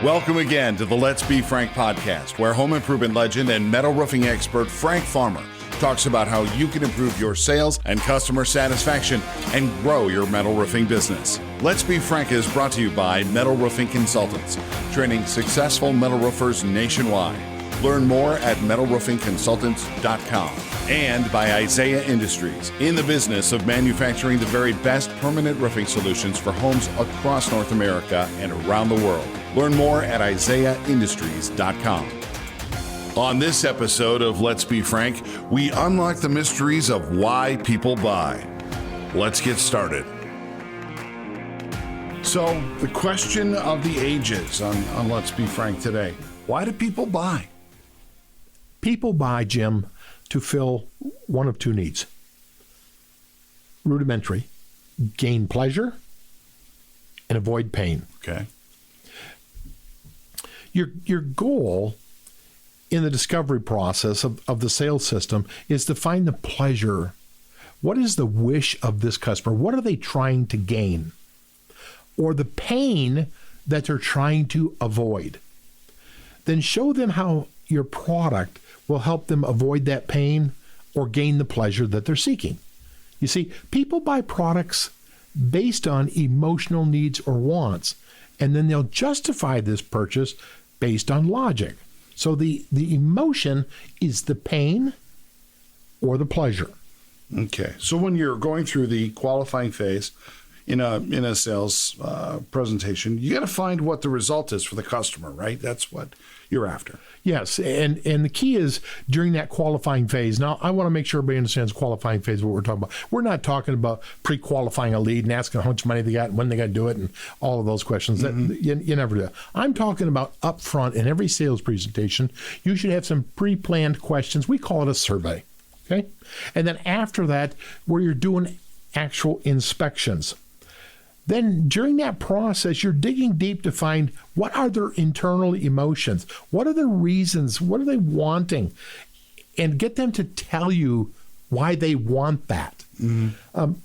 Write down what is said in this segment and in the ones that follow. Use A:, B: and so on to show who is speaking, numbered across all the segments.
A: Welcome again to the Let's Be Frank podcast, where home improvement legend and metal roofing expert Frank Farmer talks about how you can improve your sales and customer satisfaction and grow your metal roofing business. Let's Be Frank is brought to you by Metal Roofing Consultants, training successful metal roofers nationwide. Learn more at metalroofingconsultants.com. And by Isaiah Industries, in the business of manufacturing the very best permanent roofing solutions for homes across North America and around the world. Learn more at isaiahindustries.com. On this episode of Let's Be Frank, we unlock the mysteries of why people buy. Let's get started. So, the question of the ages on Let's Be Frank today. Why do people buy?
B: People buy, Jim, to fill one of two needs. Rudimentary, gain pleasure and avoid pain.
A: Okay.
B: Your goal in the discovery process of the sales system is to find the pleasure. What is the wish of this customer? What are they trying to gain? Or the pain that they're trying to avoid. Then show them how your product will help them avoid that pain or gain the pleasure that they're seeking. You see, people buy products based on emotional needs or wants, and then they'll justify this purchase based on logic. So the emotion is the pain or the pleasure.
A: Okay. So when you're going through the qualifying phase in a sales presentation, you got to find what the result is for the customer, right? That's what you're after.
B: Yes, and the key is during that qualifying phase. Now, I want to make sure everybody understands qualifying phase, what we're talking about. We're not talking about pre-qualifying a lead and asking how much money they got and when they got to do it and all of those questions. That, you never do that. I'm talking about up front in every sales presentation, you should have some pre-planned questions. We call it a survey, okay? And then after that, where you're doing actual inspections. Then during that process, you're digging deep to find what are their internal emotions? What are the reasons? What are they wanting? And get them to tell you why they want that.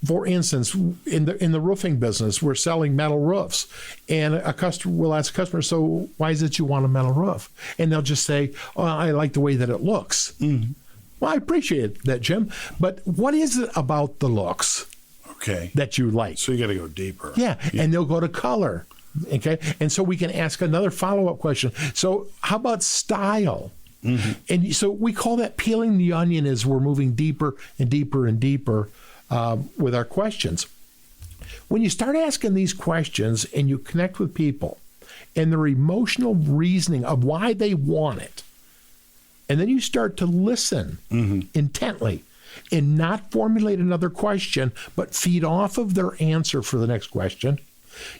B: For instance, in the roofing business, we're selling metal roofs. And a customer will ask a customer, so why is it you want a metal roof? And they'll just say, oh, I like the way that it looks. Well, I appreciate that, Jim. But what is it about the looks?
A: Okay.
B: That you like.
A: So you got to go deeper.
B: Yeah, and they'll go to color. Okay, and so we can ask another follow-up question. So how about style? And so we call that peeling the onion as we're moving deeper and deeper and deeper with our questions. When you start asking these questions and you connect with people and their emotional reasoning of why they want it, and then you start to listen intently, and not formulate another question, but feed off of their answer for the next question,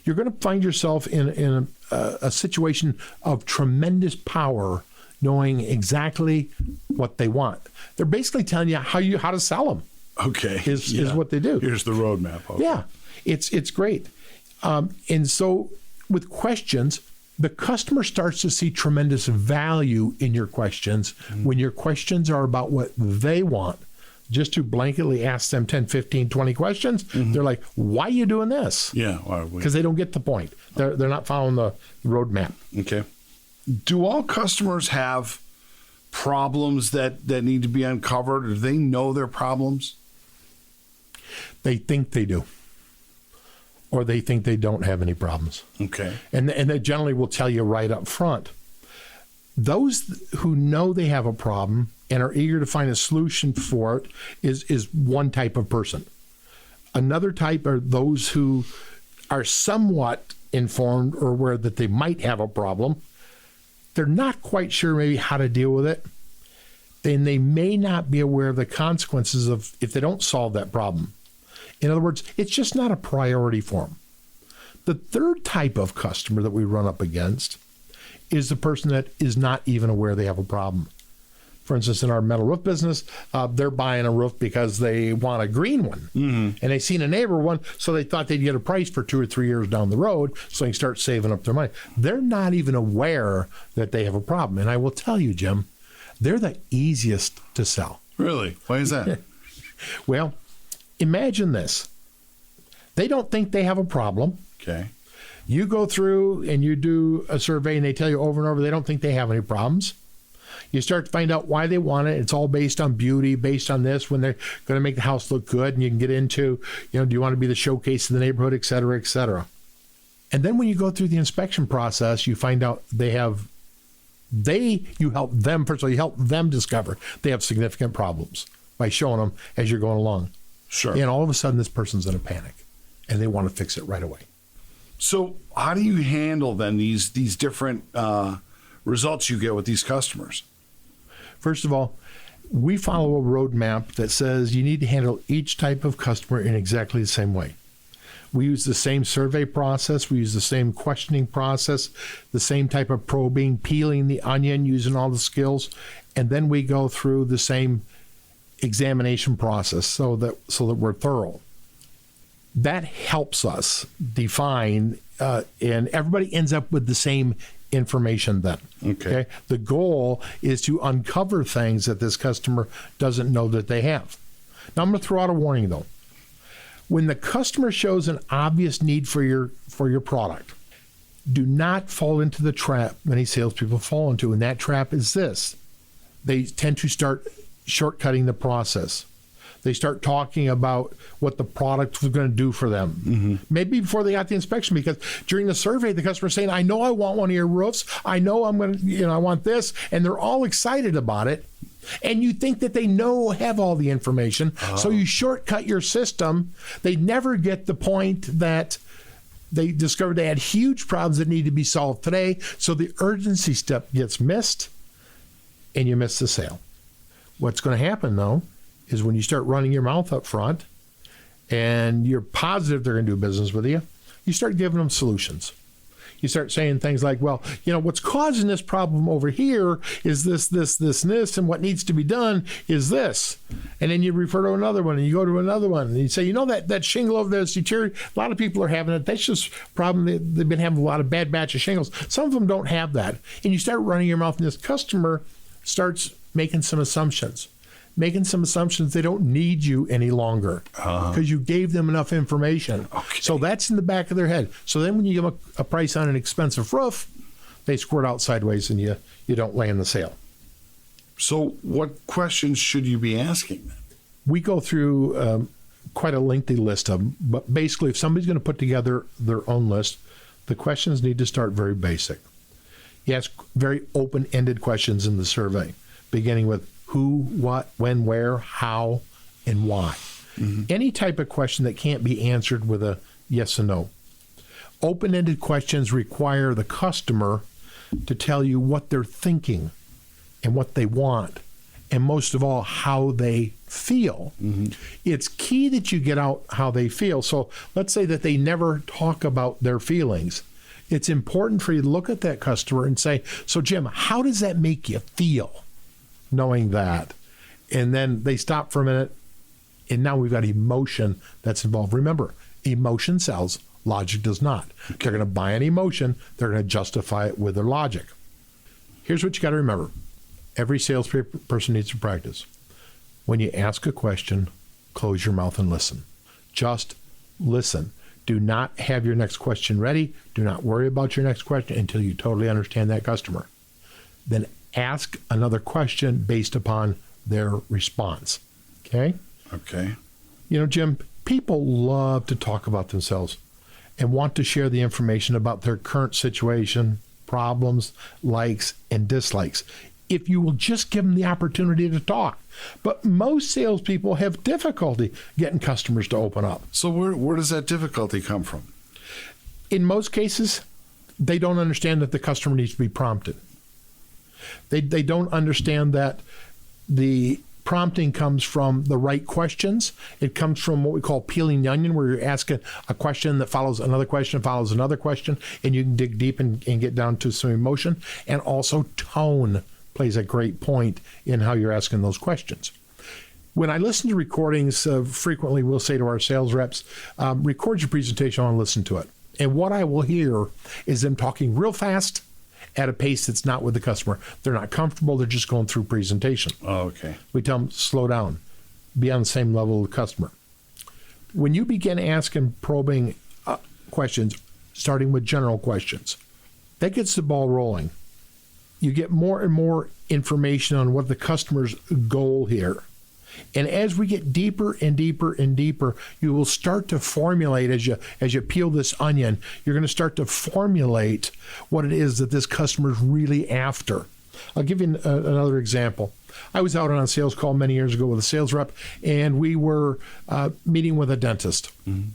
B: you're going to find yourself in a situation of tremendous power, knowing exactly what they want. They're basically telling you how to sell them.
A: Okay,
B: is what they do.
A: Here's the roadmap. Okay.
B: Yeah, it's great. And so with questions, the customer starts to see tremendous value in your questions when your questions are about what they want. Just to blanketly ask them 10, 15, 20 questions, they're like, why are you doing this?
A: Yeah.
B: Because they don't get the point. They're not following the roadmap.
A: Okay. Do all customers have problems that need to be uncovered? Or do they know their problems?
B: They think they do. Or they think they don't have any problems.
A: Okay.
B: And they generally will tell you right up front. Those who know they have a problem and are eager to find a solution for it is one type of person. Another type are those who are somewhat informed or aware that they might have a problem. They're not quite sure maybe how to deal with it. Then they may not be aware of the consequences of if they don't solve that problem. In other words, it's just not a priority for them. The third type of customer that we run up against is the person that is not even aware they have a problem. For instance, in our metal roof business, they're buying a roof because they want a green one. And they seen a neighbor one, so they thought they'd get a price for 2 or 3 years down the road, so they can start saving up their money. They're not even aware that they have a problem. And I will tell you, Jim, they're the easiest to sell.
A: Really? Why is that?
B: Well, imagine this. They don't think they have a problem.
A: Okay.
B: You go through and you do a survey and they tell you over and over they don't think they have any problems. You start to find out why they want it. It's all based on beauty, based on this, when they're going to make the house look good. And you can get into, do you want to be the showcase of the neighborhood, et cetera, et cetera. And then when you go through the inspection process, you find out you help them, first of all, you help them discover they have significant problems by showing them as you're going along.
A: Sure.
B: And all of a sudden, this person's in a panic and they want to fix it right away.
A: So how do you handle then these different results you get with these customers?
B: First of all, we follow a roadmap that says you need to handle each type of customer in exactly the same way. We use the same survey process. We use the same questioning process, the same type of probing, peeling the onion, using all the skills. And then we go through the same examination process so that we're thorough. That helps us define, and everybody ends up with the same information then.
A: Okay.
B: The goal is to uncover things that this customer doesn't know that they have. Now, I'm going to throw out a warning, though. When the customer shows an obvious need for your product, do not fall into the trap many salespeople fall into, and that trap is this. They tend to start shortcutting the process. They start talking about what the product was going to do for them. Mm-hmm. Maybe before they got the inspection, because during the survey, the customer's saying, I know I want one of your roofs. I know I'm going to, I want this. And they're all excited about it. And you think that they have all the information. Oh. So you shortcut your system. They never get the point that they discovered they had huge problems that need to be solved today. So the urgency step gets missed and you miss the sale. What's going to happen, though, is when you start running your mouth up front and you're positive they're going to do business with you, you start giving them solutions. You start saying things like, well, what's causing this problem over here is this, and this, and what needs to be done is this. And then you refer to another one, and you go to another one, and you say, that shingle over there is deteriorating. A lot of people are having it. That's just a problem. They've been having a lot of bad batch of shingles. Some of them don't have that. And you start running your mouth, and this customer starts making some assumptions. They don't need you any longer because you gave them enough information. Okay. So that's in the back of their head. So then when you give them a price on an expensive roof, they squirt out sideways and you don't land the sale.
A: So what questions should you be asking then?
B: We go through quite a lengthy list of them, but basically if somebody's going to put together their own list, the questions need to start very basic. You ask very open-ended questions in the survey, beginning with who, what, when, where, how, and why. Mm-hmm. Any type of question that can't be answered with a yes or no. Open-ended questions require the customer to tell you what they're thinking and what they want, and most of all, how they feel. Mm-hmm. It's key that you get out how they feel. So let's say that they never talk about their feelings. It's important for you to look at that customer and say, so Jim, how does that make you feel? Knowing that. And then they stop for a minute, and now we've got emotion that's involved. Remember, emotion sells, logic does not. Okay. They're going to buy an emotion, they're going to justify it with their logic. Here's what you got to remember. Every salesperson needs to practice. When you ask a question, close your mouth and listen. Just listen. Do not have your next question ready. Do not worry about your next question until you totally understand that customer. Then ask another question based upon their response. Okay?
A: Okay.
B: Jim, people love to talk about themselves and want to share the information about their current situation, problems, likes, and dislikes, if you will just give them the opportunity to talk. But most salespeople have difficulty getting customers to open up.
A: So where does that difficulty come from?
B: In most cases, they don't understand that the customer needs to be prompted. They don't understand that the prompting comes from the right questions. It comes from what we call peeling the onion, where you're asking a question that follows another question, follows another question, and you can dig deep and get down to some emotion. And also tone plays a great point in how you're asking those questions. When I listen to recordings, frequently we'll say to our sales reps, record your presentation, I want to listen to it. And what I will hear is them talking real fast at a pace that's not with the customer. They're not comfortable. They're just going through presentation.
A: Oh, okay.
B: We tell them, slow down. Be on the same level of the customer. When you begin asking probing questions, starting with general questions. That gets the ball rolling. You get more and more information on what the customer's goal here. And as we get deeper and deeper and deeper, you will start to formulate, as you peel this onion, you're going to start to formulate what it is that this customer's really after. I'll give you another example. I was out on a sales call many years ago with a sales rep, and we were meeting with a dentist. Mm-hmm.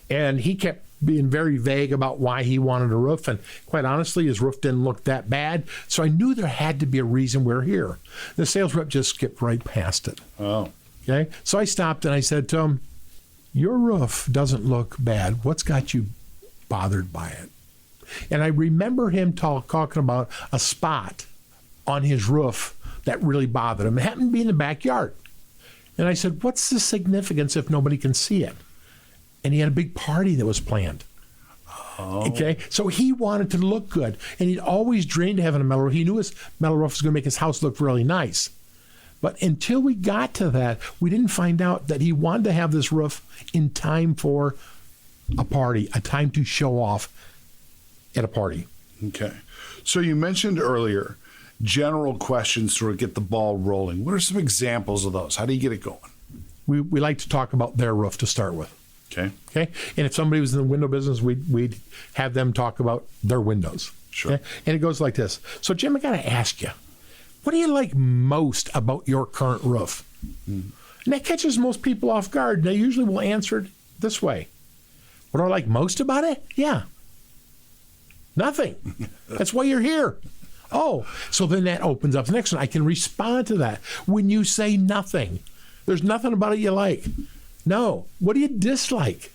B: And he kept being very vague about why he wanted a roof. And quite honestly, his roof didn't look that bad. So I knew there had to be a reason we're here. The sales rep just skipped right past it.
A: Oh.
B: Okay. So I stopped and I said to him, your roof doesn't look bad. What's got you bothered by it? And I remember him talking about a spot on his roof that really bothered him. It happened to be in the backyard. And I said, what's the significance if nobody can see it? And he had a big party that was planned. Oh. Okay, so he wanted to look good, and he'd always dreamed of having a metal roof. He knew his metal roof was going to make his house look really nice. But until we got to that, we didn't find out that he wanted to have this roof in time for a party, a time to show off at a party.
A: Okay, so you mentioned earlier general questions to get the ball rolling. What are some examples of those? How do you get it going?
B: We like to talk about their roof to start with. Okay. And if somebody was in the window business, we'd have them talk about their windows.
A: Sure.
B: Okay? And it goes like this. So, Jim, I got to ask you, what do you like most about your current roof? Mm. And that catches most people off guard. They usually will answer it this way. What do I like most about it? Yeah. Nothing. That's why you're here. Oh, so then that opens up the next one. I can respond to that. When you say nothing, there's nothing about it you like. No. What do you dislike?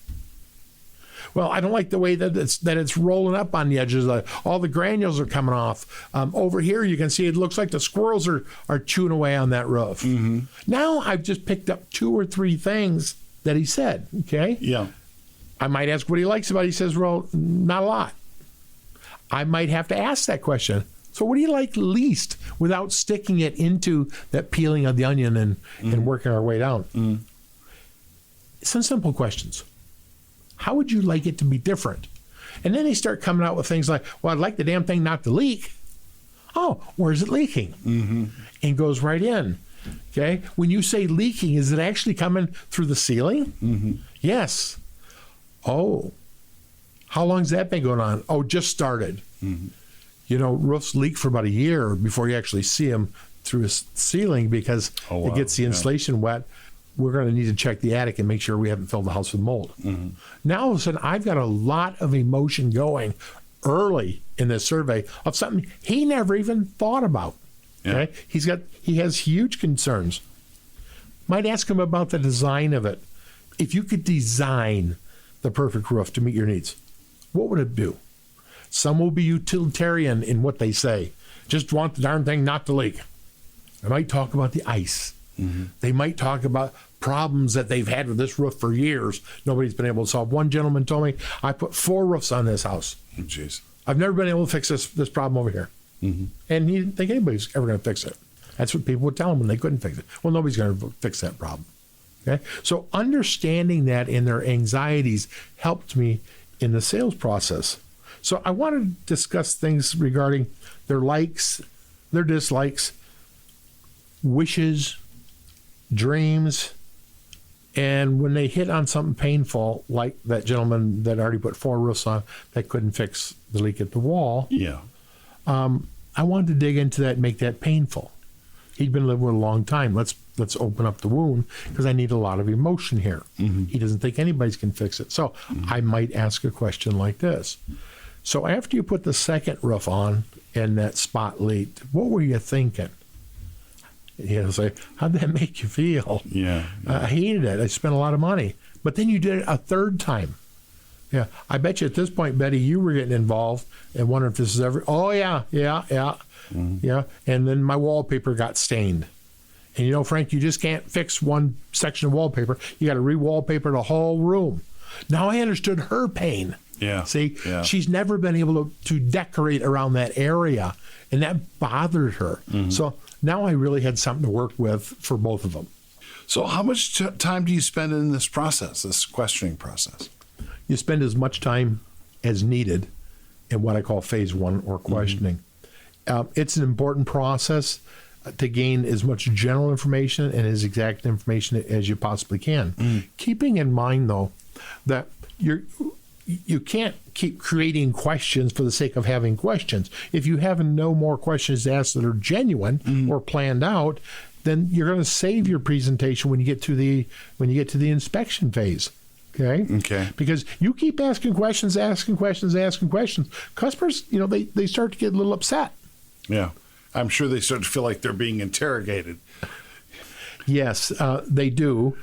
B: Well, I don't like the way that it's rolling up on the edges. All the granules are coming off. Over here, you can see it looks like the squirrels are chewing away on that roof. Mm-hmm. Now I've just picked up 2 or 3 things that he said. Okay.
A: Yeah.
B: I might ask what he likes about it. He says, well, not a lot. I might have to ask that question. So what do you like least without sticking it into that peeling of the onion and working our way down? Mm. Some simple questions. How would you like it to be different? And then they start coming out with things like, well, I'd like the damn thing not to leak. Oh, where's it leaking? Mm-hmm. And goes right in. Okay. When you say leaking, is it actually coming through the ceiling? Mm-hmm. Yes. Oh, how long's that been going on? Oh, just started. Mm-hmm. You know, roofs leak for about a year before you actually see them through a ceiling because it gets the insulation wet. We're going to need to check the attic and make sure we haven't filled the house with mold. Mm-hmm. Now, all of a sudden, I've got a lot of emotion going early in this survey of something he never even thought about. Yeah. Okay? He has huge concerns. Might ask him about the design of it. If you could design the perfect roof to meet your needs, what would it do? Some will be utilitarian in what they say. Just want the darn thing not to leak. I might talk about the ice. Mm-hmm. They might talk about problems that they've had with this roof for years. Nobody's been able to solve. One gentleman told me, I put 4 roofs on this house.
A: Oh, jeez.
B: I've never been able to fix this problem over here. Mm-hmm. And he didn't think anybody's ever going to fix it. That's what people would tell him when they couldn't fix it. Well, nobody's going to fix that problem. Okay? So understanding that in their anxieties helped me in the sales process. So I want to discuss things regarding their likes, their dislikes, wishes, dreams, and when they hit on something painful, like that gentleman that already put 4 roofs on that couldn't fix the leak at the wall.
A: Yeah.
B: I wanted to dig into that and make that painful. He'd been living with a long time. Let's open up the wound because I need a lot of emotion here. Mm-hmm. He doesn't think anybody's can fix it. So I might ask a question like this. So after you put the second roof on and that spot leaked, what were you thinking? He'll say, how'd that make you feel?
A: Yeah.
B: I hated it. I spent a lot of money. But then you did it a third time. Yeah. I bet you at this point, Betty, you were getting involved and wondering if this is ever. Oh, yeah. Mm-hmm. Yeah. And then my wallpaper got stained. And you know, Frank, you just can't fix one section of wallpaper. You got to re-wallpaper the whole room. Now I understood her pain.
A: Yeah.
B: See, she's never been able to decorate around that area, and that bothered her. Mm-hmm. So now I really had something to work with for both of them.
A: So how much time do you spend in this process, this questioning process?
B: You spend as much time as needed in what I call phase one or questioning. It's an important process to gain as much general information and as exact information as you possibly can. Keeping in mind, though, that you can't keep creating questions for the sake of having questions. If you have no more questions to ask that are genuine or planned out, then you're going to save your presentation when you get to the inspection phase. Okay. Because you keep asking questions. Customers, they start to get a little upset.
A: Yeah. I'm sure they start to feel like they're being interrogated.
B: Yes, they do.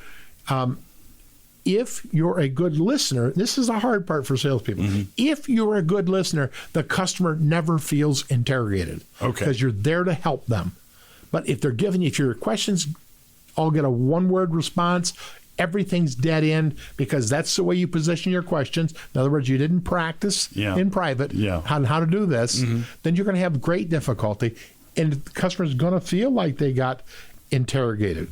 B: If you're a good listener, this is the hard part for salespeople. If you're a good listener, the customer never feels interrogated.
A: Okay.
B: Because you're there to help them. But if if your questions all get a one-word response, everything's dead end because that's the way you position your questions. In other words, you didn't practice in private on how to do this. Then you're going to have great difficulty, and the customer's going to feel like they got interrogated.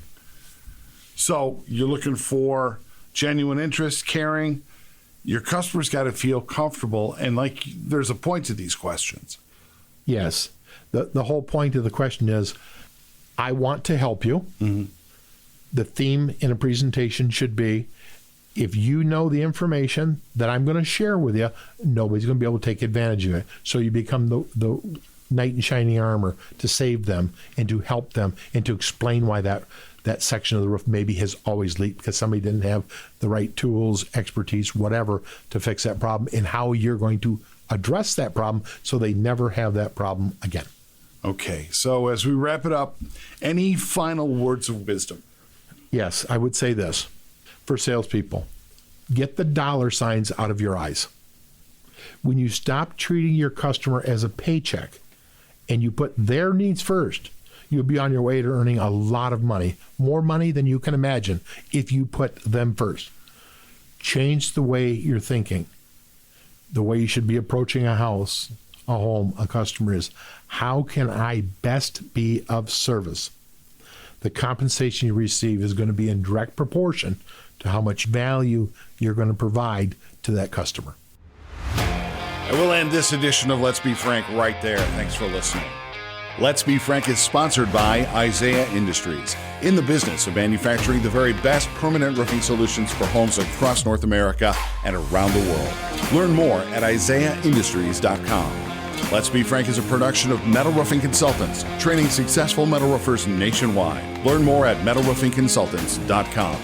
A: So you're looking for genuine interest, caring. Your customer's got to feel comfortable, and like there's a point to these questions.
B: Yes. The whole point of the question is, I want to help you. The theme in a presentation should be, if you know the information that I'm going to share with you, nobody's going to be able to take advantage of it. So you become the knight in shining armor to save them and to help them and to explain why that section of the roof maybe has always leaked because somebody didn't have the right tools, expertise, whatever to fix that problem, and how you're going to address that problem so they never have that problem again.
A: Okay, so as we wrap it up, any final words of wisdom?
B: Yes, I would say this for salespeople: get the dollar signs out of your eyes. When you stop treating your customer as a paycheck and you put their needs first, you'll be on your way to earning a lot of money, more money than you can imagine if you put them first. Change the way you're thinking. The way you should be approaching a house, a home, a customer is, how can I best be of service? The compensation you receive is going to be in direct proportion to how much value you're going to provide to that customer.
A: I will end this edition of Let's Be Frank right there. Thanks for listening. Let's Be Frank is sponsored by Isaiah Industries, in the business of manufacturing the very best permanent roofing solutions for homes across North America and around the world. Learn more at isaiahindustries.com. Let's Be Frank is a production of Metal Roofing Consultants, training successful metal roofers nationwide. Learn more at metalroofingconsultants.com.